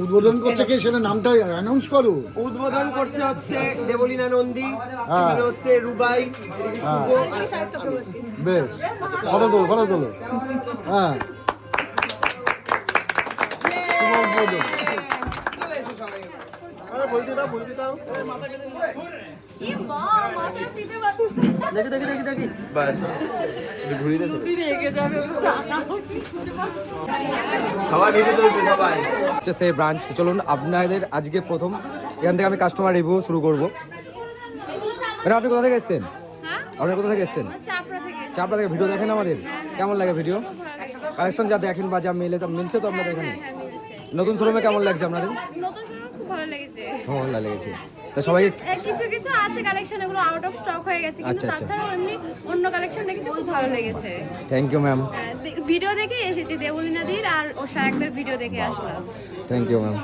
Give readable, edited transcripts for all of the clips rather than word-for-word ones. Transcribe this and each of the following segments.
উদ্বোধন করছে কি সেটা নামটা অ্যানাউন্স করো। উদ্বোধন করছে হচ্ছে দেবলীনা নন্দী, এখানে হচ্ছে রুবাই, এদিকে শুভ আর আমি। বেশ, ফটো তোলো। হ্যাঁ, শুভ উদ্বোধন। আরে বলতে দাও। দেখি বাস ঘুরি দে সেই ব্রাঞ্চ। চলুন আপনাদের আজকে প্রথম এখান থেকে আমি কাস্টমার রিভিউ শুরু করবো। ম্যাডাম আপনি কোথা থেকে এসেছেন? আপনার কোথা থেকে এসেছেন? চাপড়া থেকে। ভিডিও দেখেন আমাদের? কেমন লাগে ভিডিও? কালেকশন যা দেখেন বা যা মিলছে তো আপনাদের এখানে? নতুন শোরুমে কেমন লাগছে আপনাদের? ভালো লেগেছে। তো সবাই কিছু আছে কালেকশন, এগুলো আউট অফ স্টক হয়ে গেছে, কিন্তু তাছাড়াও এমনি অন্য কালেকশন দেখেছি, খুব ভালো লেগেছে। Thank you ma'am. ভিডিও দেখে এসেছি, দেবলীনাদির আর ও শায়কদের ভিডিও দেখে আসলাম। Thank you ma'am.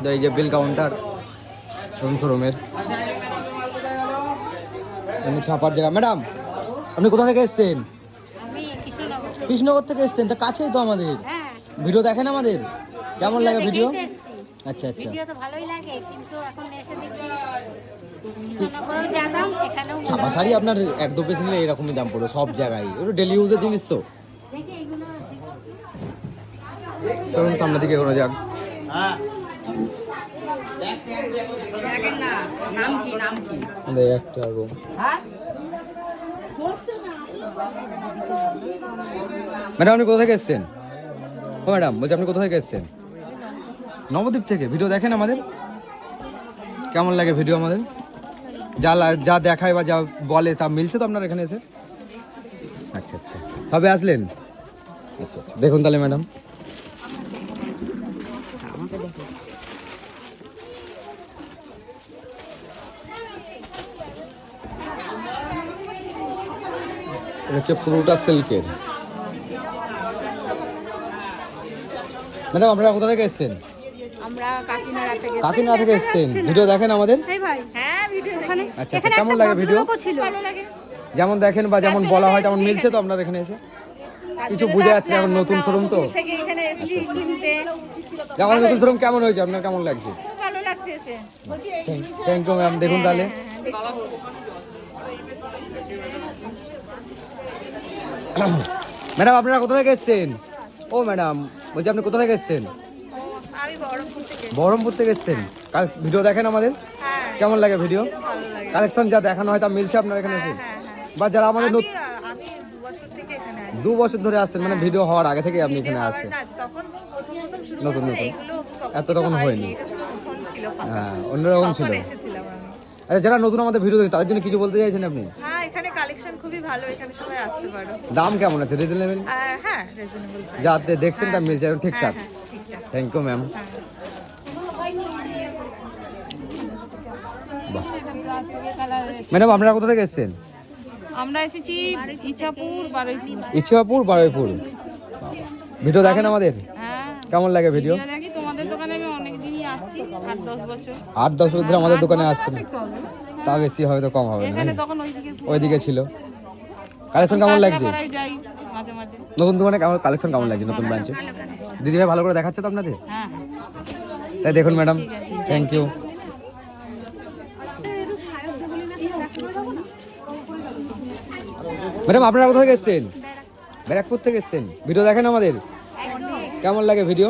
তো এই যে বিল কাউন্টার শোরুমের ছাপার জায়গা। ম্যাডাম আপনি কোথা থেকে এসেছেন? আমি কৃষ্ণনগর থেকে এসেছেন, তা কাছেই তো আমাদের। ভিডিও দেখেন আমাদের? কেমন লাগে ভিডিও? আচ্ছা ভিডিও তো ভালোই লাগে, কিন্তু এখন এসে দেখি কৃষ্ণনগরেও যা দাম এখানেও ছাপা শাড়ি আপনার এক দু পিস নিলে এরকমই দাম পড়বে সব জায়গায়, ওটা ডেলি ইউজের জিনিস তো। দেখি এগুলো চলুন সামনের দিকে এগোনো যাক। একটা রুম। ম্যাডাম আপনি কোথা থেকে এসেছেন? ও ম্যাডাম বলছি আপনি কোথা থেকে এসেছেন? নবদ্বীপ থেকে। ভিডিও দেখেন আমাদের? কেমন লাগে ভিডিও আমাদের? যা দেখায় বা যা বলে তা মিলছে তো আপনার এখানে এসে? আচ্ছা সবে আসলেন? আচ্ছা দেখুন তাহলে ম্যাডাম। এটা হচ্ছে পুরোটা সিল্কের। ম্যাডাম আপনারা কোথা থেকে এসেছেন? আমরা কাকিনাড়া থেকে এসেছেন। ভিডিও দেখেন আমাদের? হ্যাঁ ভিডিও দেখি। আচ্ছা কেমন লাগে ভিডিও? ভালো লাগে, যেমন দেখেন বা যেমন বলা হয় তেমন মিলছে তো আপনার এখানে এসে? কিছু বুঝে আসছে এখন নতুন শোরুম তো। এখানে এসেছি কিনতে। আমাদের নতুন শোরুম কেমন হয়েছে, আপনার কেমন লাগছে? ভালো লাগছে এসে। Thank you ma'am. দেখুন তাহলে ম্যাডাম আপনারা কোথা থেকে এসেছেন? ও ম্যাডাম বলছি আপনি কোথা থেকে এসেছেন? আমি বহরমপুর থেকে এসেছেন। ভিডিও দেখেন আমাদের? কেমন লাগে ভিডিও? কালেকশন যা দেখানো হয় তা মিলছে আপনার এখানে এসে? বা যারা আমাদের আমি 2 বছর থেকে এখানে আছি। 2 বছর ধরে আসছেন, মানে ভিডিও হওয়ার আগে থেকে আপনি এখানে আসছেন? তখন প্রথম শুরু নতুন এগুলো এত তখন হয়নি। ছিল। হ্যাঁ অন্যরকম ছিল। এসেছিলাম আমি। আচ্ছা যারা নতুন আমাদের ভিডিও দেখে তাদের জন্য কিছু বলতে চাইছেন আপনি? হ্যাঁ এখানে কালেকশন খুবই ভালো, এখানে সবাই আসতে পারো। দাম কেমন আছে? রিজনেবল? হ্যাঁ রিজনেবল প্রাইস। যা দেখছেন তা মিলছে ঠিকঠাক? ঠিকঠাক। Thank you ma'am. ম্যাডাম আপনারা কোথা থেকে এসেছেন? আমরা এসেছি ইছাপুর বারুইপুর। ভিডিও দেখেন আমাদের? হ্যাঁ কেমন লাগে ভিডিও? দেখি তোমাদের দোকানে আমি অনেক দিনই আসছি, 8-10 বছর। 8-10 বছর ধরে আমাদের দোকানে আসছেন। তা বেশি হয়তো কম হবে না। এখানে তখন ওইদিকে ছিল। কালেকশন কেমন লাগছে? যাই মাঝে মাঝে। নতুন দোকানে কালেকশন কেমন লাগছে নতুন ব্রাঞ্চে? দিদিভাই ভালো করে দেখাচ্ছে তো আপনাদের? হ্যাঁ তাই দেখুন ম্যাডাম। Thank you. ম্যাডাম আপনারা কোথা থেকে এসেছেন? ব্যারাকপুর থেকে এসেছেন। ভিডিও দেখেন আমাদের? কেমন লাগে ভিডিও?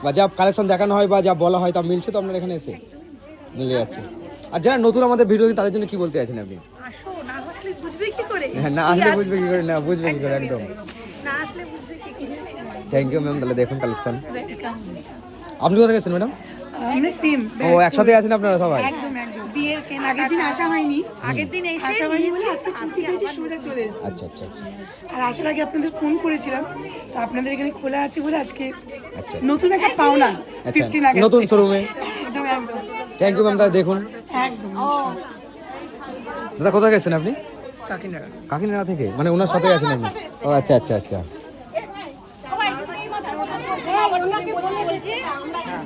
বা যা কালেকশন দেখানো হয় বা যা বলা হয় তা মিলছে তো আপনার এখানে এসে? মিলে যাচ্ছে। আর যারা নতুন আমাদের ভিডিও তাদের জন্য কি বলতে চাইছেন আপনি? হ্যাঁ না আসলে বুঝবে কি করে? না বুঝবে কি করে? একদম। Thank you ma'am. তাহলে দেখুন কালেকশন। আপনি কোথা থেকে এসেছেন ম্যাডাম? আমরা সেম। ও একসাথে আছেন আপনারা সবাই? একদম বিয়ের আগের দিন আসা হয়নি, আগের দিন আসা হয়নি বলে আজকে ছুটি পেয়েছি, সোজা চলে এসেছি। আচ্ছা আর আসার আগে আপনাদের ফোন করেছিলাম, তো আপনাদের এখানে খোলা আছে বলে আজকে আচ্ছা নতুন একটা পাওনা 15 আগস্ট নতুন শোরুমে। একদম থ্যাংক ইউ ম্যাম। তাহলে দেখুন একদম। দাদা কোথায় গেছেন আপনি? কাকিনাড়া। কাকিনাড়া থেকে, মানে ওনার সাথে আছেন আপনি? ও আচ্ছা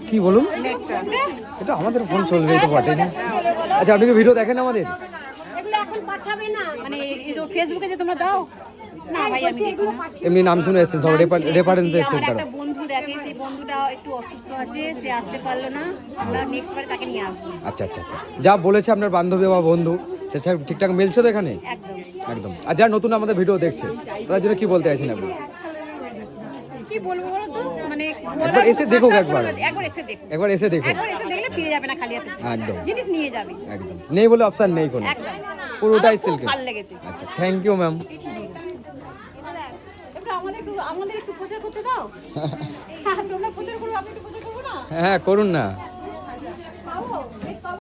কি বলুন? এটা আমাদের ফোন চলবে তো বটে না। আচ্ছা আপনি কি ভিডিও দেখেন আমাদের? এগুলো এখন পাঠাবে না, মানে এই যে ফেসবুকে যে তোমরা দাও না ভাই আমি দেখি না। এমনি নাম শুনে এসেছেন, সব রেফারেন্সে এসেছেন আমার তারা। একটা বন্ধু দেখে, সেই বন্ধুটা একটু অসুস্থ আছে, সে আসতে পারলো না, আমরা নেক্সট বারে তাকে নিয়ে আসবো। আচ্ছা আচ্ছা আচ্ছা, যা বলেছে আপনার বান্ধবী বা বন্ধু সেটা ঠিকঠাক মিলছে তো এখানে? একদম। একদম। আর যারা নতুন আমাদের ভিডিও দেখছে তাদের জন্য কি বলতে চাইছেন আপনি? কি বলবো বলো তো, মানে একবার এসে দেখুক, একবার একবার এসে দেখো, একবার এসে দেখুন। একবার এসে দেখলে ফিরে যাবে না খালি হাতে, একদম জিনিস নিয়ে যাবে। একদম, নেই বলে অপশন নেই কোনো, একদম। পুরোটাই আমার খুব সিল্ক। ভালো লেগেছে। আচ্ছা, থ্যাংক ইউ ম্যাম। আমাদের একটু প্রচার করতে দাও। তোমরা প্রচার করো, আমি একটু প্রচার করবো না? হ্যাঁ করুন না।